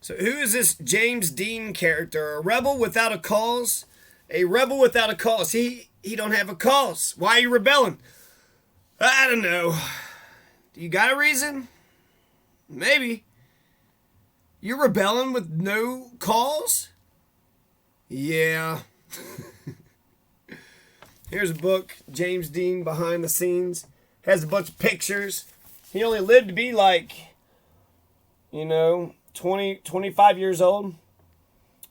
So who is this James Dean character? A rebel without a cause? A rebel without a cause. He don't have a cause. Why are you rebelling? I don't know. Do you got a reason? Maybe. You're rebelling with no cause? Yeah. Here's a book, James Dean Behind the Scenes. Has a bunch of pictures. He only lived to be like, 20, 25 years old.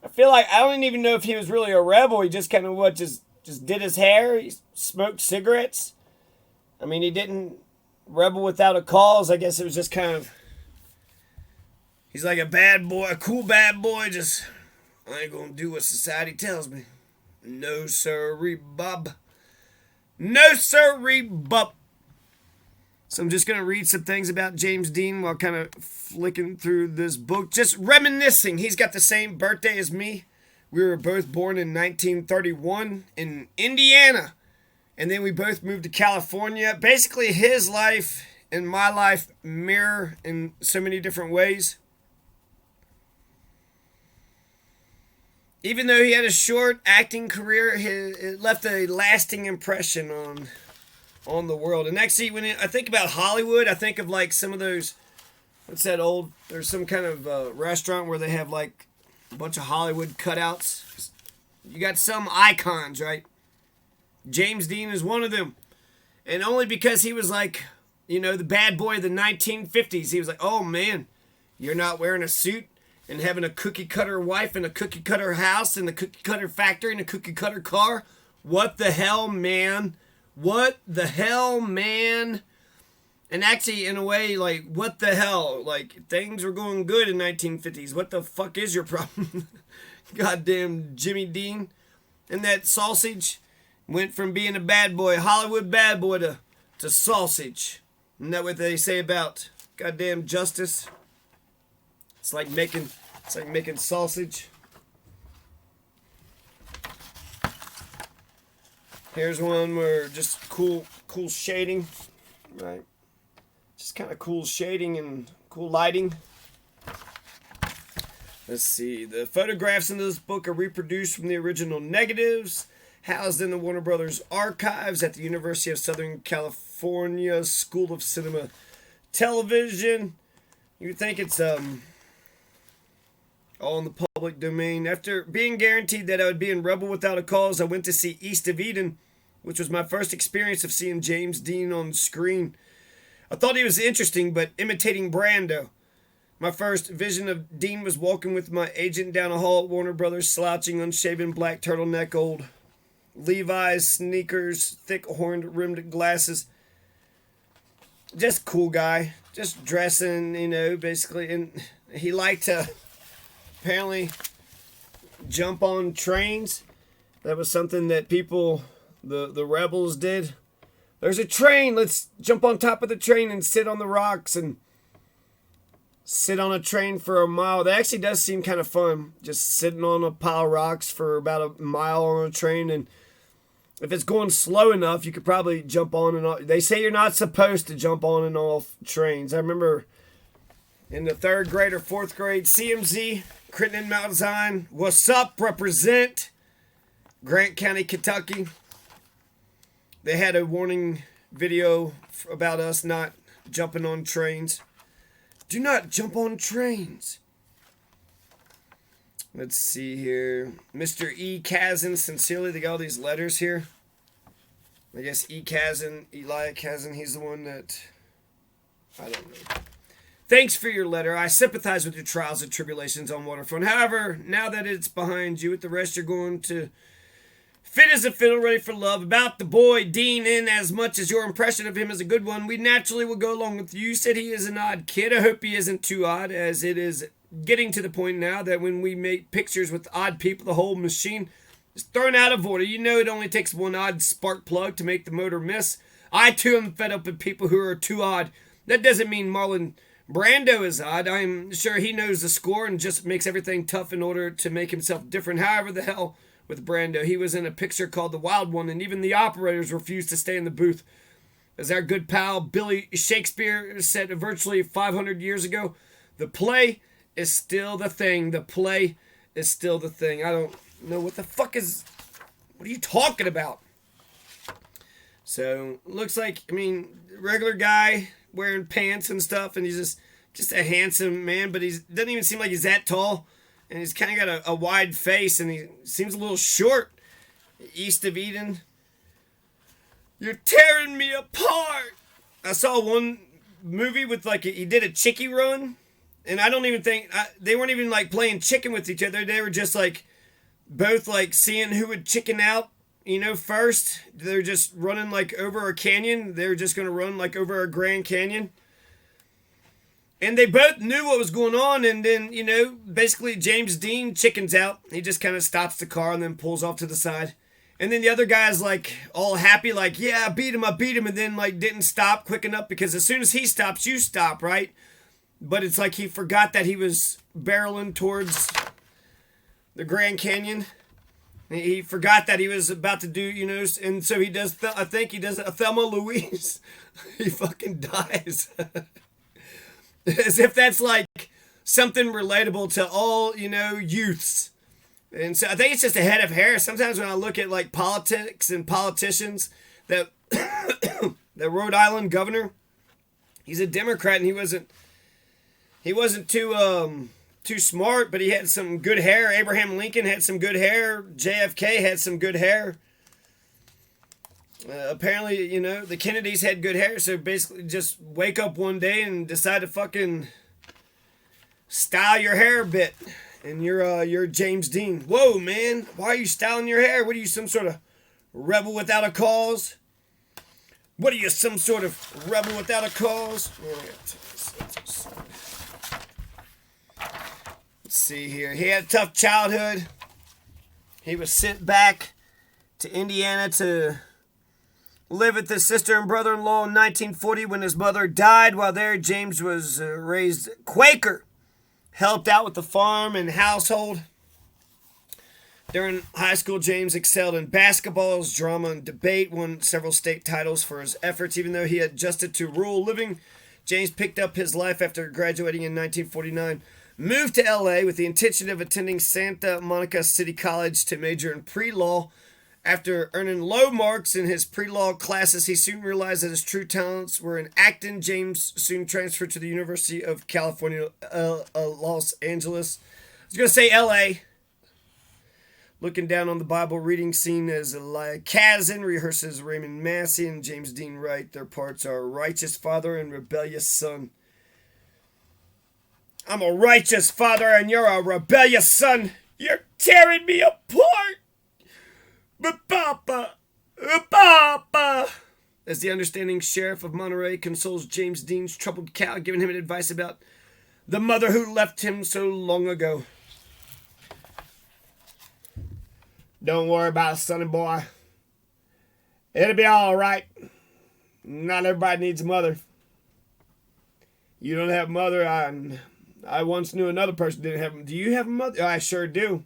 I feel like, I don't even know if he was really a rebel. He just kind of just did his hair. He smoked cigarettes. I mean, he didn't rebel without a cause. I guess it was just kind of, he's like a bad boy, a cool bad boy. Just, I ain't gonna do what society tells me. No sirree, bub. No sirree, bub. So I'm just going to read some things about James Dean while kind of flicking through this book. Just reminiscing. He's got the same birthday as me. We were both born in 1931 in Indiana. And then we both moved to California. Basically, his life and my life mirror in so many different ways. Even though he had a short acting career, it left a lasting impression on the world. And actually, when I think about Hollywood, I think of like some of those, there's some kind of restaurant where they have like a bunch of Hollywood cutouts. You got some icons, right? James Dean is one of them. And only because he was like, the bad boy of the 1950s. He was like, oh man, you're not wearing a suit and having a cookie cutter wife and a cookie cutter house and a cookie cutter factory and a cookie cutter car. What the hell, man? What the hell, man? And actually, in a way, like, what the hell? Like, things were going good in 1950s. What the fuck is your problem? Goddamn Jimmy Dean. And that sausage went from being a bad boy, Hollywood bad boy, to sausage. Isn't that what they say about goddamn justice? It's like making sausage. Here's one where just cool shading, right? Just kind of cool shading and cool lighting. Let's see. The photographs in this book are reproduced from the original negatives, housed in the Warner Brothers archives at the University of Southern California School of Cinema Television. You would think it's all in the public domain. After being guaranteed that I would be in Rebel Without a Cause, I went to see East of Eden, which was my first experience of seeing James Dean on screen. I thought he was interesting, but imitating Brando. My first vision of Dean was walking with my agent down a hall at Warner Brothers, slouching, unshaven, black turtleneck, old Levi's sneakers, thick horned rimmed glasses. Just cool guy. Just dressing, basically. And he liked to apparently jump on trains. That was something that people, the rebels did. There's a train, let's jump on top of the train and sit on the rocks and sit on a train for a mile. That actually does seem kind of fun, just sitting on a pile of rocks for about a mile on a train. And if it's going slow enough, you could probably jump on and off. They say you're not supposed to jump on and off trains. I remember in the 3rd grade or 4th grade, CMZ, Crittenden, Mount Zion, what's up, represent Grant County, Kentucky. They had a warning video about us not jumping on trains. Do not jump on trains. Let's see here. Mr. E. Kazan, sincerely, they got all these letters here. I guess E. Kazan, Eli Kazan, he's the one that, I don't know. Thanks for your letter. I sympathize with your trials and tribulations on Waterfront. However, now that it's behind you, with the rest you're going to fit as a fiddle, ready for love. About the boy Dean, in as much as your impression of him is a good one, we naturally will go along with you. You said he is an odd kid. I hope he isn't too odd, as it is getting to the point now that when we make pictures with odd people, the whole machine is thrown out of order. You know it only takes one odd spark plug to make the motor miss. I too am fed up with people who are too odd. That doesn't mean Marlon Brando is odd. I'm sure he knows the score and just makes everything tough in order to make himself different. However the hell with Brando, he was in a picture called The Wild One, and even the operators refused to stay in the booth. As our good pal Billy Shakespeare said virtually 500 years ago, the play is still the thing. The play is still the thing. I don't know what the fuck is. What are you talking about? So looks like, I mean, regular guy wearing pants and stuff, and he's just a handsome man, but he doesn't even seem like he's that tall, and he's kind of got a wide face, and he seems a little short. East of Eden, you're tearing me apart. I saw one movie with like he did a chickie run, and I don't even think they weren't even like playing chicken with each other. They were just like both like seeing who would chicken out, first. They're just running like over a canyon. They're just going to run like over a Grand Canyon. And they both knew what was going on. And then, basically James Dean chickens out. He just kind of stops the car and then pulls off to the side. And then the other guy's like all happy, like, yeah, I beat him. And then like didn't stop quick enough because as soon as he stops, you stop, right? But it's like he forgot that he was barreling towards the Grand Canyon. He forgot that he was about to do, and so he does, I think he does a Thelma Louise. He fucking dies. As if that's like something relatable to all, youths. And so I think it's just a head of hair. Sometimes when I look at like politics and politicians, that the Rhode Island governor, he's a Democrat and he wasn't too smart, but he had some good hair. Abraham Lincoln had some good hair. JFK had some good hair. Apparently, the Kennedys had good hair. So basically, just wake up one day and decide to fucking style your hair a bit. And you're James Dean. Whoa, man! Why are you styling your hair? What are you, some sort of rebel without a cause? What are you, some sort of rebel without a cause? Let's see here. He had a tough childhood. He was sent back to Indiana to live with his sister and brother-in-law in 1940 when his mother died. While there, James was raised Quaker, helped out with the farm and household. During high school, James excelled in basketball, drama, and debate, won several state titles for his efforts. Even though he adjusted to rural living, James picked up his life after graduating in 1949. Moved to LA with the intention of attending Santa Monica City College to major in pre-law. After earning low marks in his pre-law classes, he soon realized that his true talents were in acting. James soon transferred to the University of California, Los Angeles. I was going to say LA. Looking down on the Bible reading scene as Elia Kazan rehearses Raymond Massey and James Dean Wright. Their parts are righteous father and rebellious son. I'm a righteous father and you're a rebellious son. You're tearing me apart. But Papa. As the understanding sheriff of Monterey consoles James Dean's troubled cow, giving him advice about the mother who left him so long ago. Don't worry about it, sonny boy. It'll be all right. Not everybody needs a mother. You don't have a mother. I once knew another person didn't have. Do you have a mother? I sure do.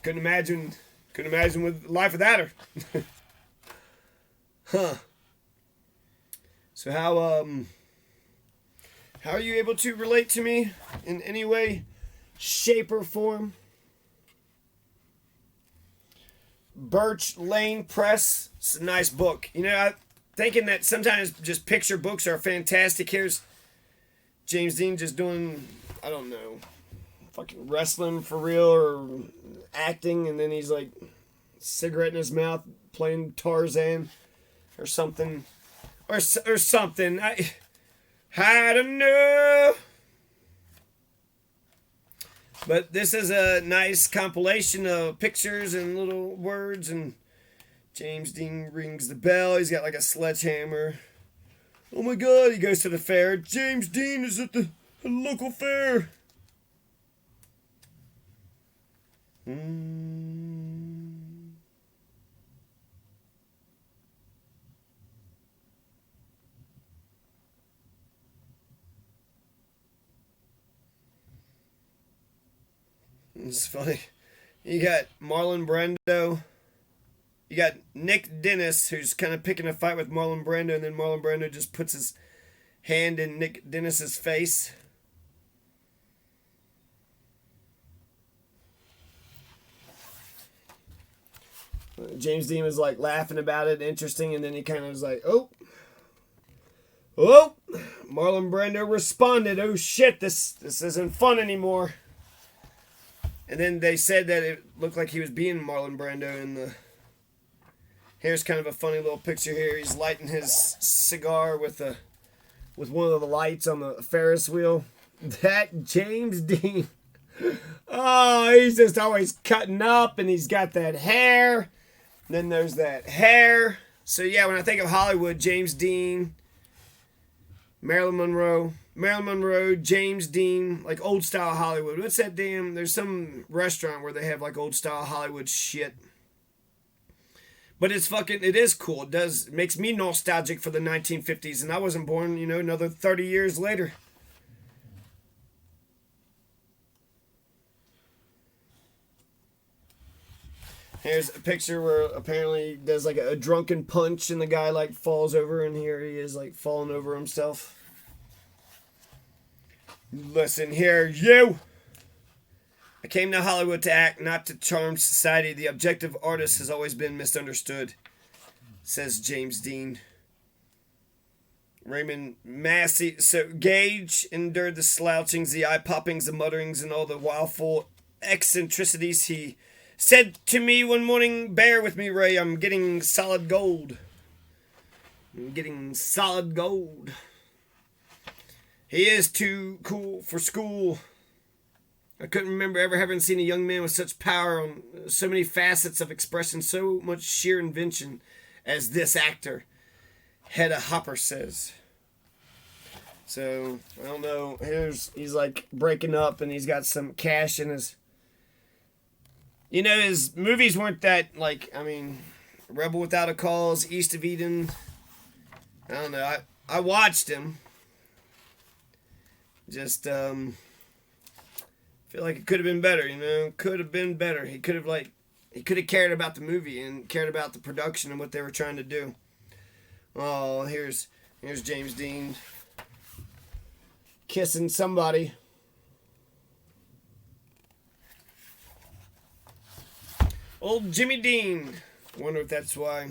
Couldn't imagine with life without her. Huh. So how are you able to relate to me in any way, shape, or form? Birch Lane Press. It's a nice book. I'm thinking that sometimes just picture books are fantastic. Here's James Dean just doing, I don't know, fucking wrestling for real or acting, and then he's like cigarette in his mouth playing Tarzan or something. Or something. I don't know. But this is a nice compilation of pictures and little words, and James Dean rings the bell. He's got like a sledgehammer. Oh my God, he goes to the fair. James Dean is at the local fair. It's funny. You got Marlon Brando. You got Nick Dennis, who's kind of picking a fight with Marlon Brando, and then Marlon Brando just puts his hand in Nick Dennis's face. James Dean was like laughing about it, interesting, and then he kind of was like, oh, Marlon Brando responded, oh shit, this isn't fun anymore. And then they said that it looked like he was being Marlon Brando, and here's kind of a funny little picture here. He's lighting his cigar with one of the lights on the Ferris wheel. That James Dean. Oh, he's just always cutting up, and he's got that hair. Then there's that hair. So yeah, when I think of Hollywood, James Dean, Marilyn Monroe, James Dean, like old style Hollywood. What's that damn? There's some restaurant where they have like old style Hollywood shit. But it is cool. It makes me nostalgic for the 1950s, and I wasn't born, another 30 years later. Here's a picture where apparently there's like a drunken punch and the guy like falls over, and here he is like falling over himself. Listen here, you! I came to Hollywood to act, not to charm society. The objective artist has always been misunderstood, says James Dean. Raymond Massey. So Gage endured the slouchings, the eye-poppings, the mutterings, and all the wildful eccentricities. He said to me one morning, bear with me, Ray, I'm getting solid gold. I'm getting solid gold. He is too cool for school. I couldn't remember ever having seen a young man with such power on so many facets of expression, so much sheer invention as this actor, Hedda Hopper says. So, I don't know. He's like breaking up, and he's got some cash in his... his movies weren't that, Rebel Without a Cause, East of Eden. I don't know. I watched him. Just, feel like it could have been better, Could have been better. He could have cared about the movie and cared about the production and what they were trying to do. Oh, here's James Dean kissing somebody. Old Jimmy Dean. Wonder if that's why.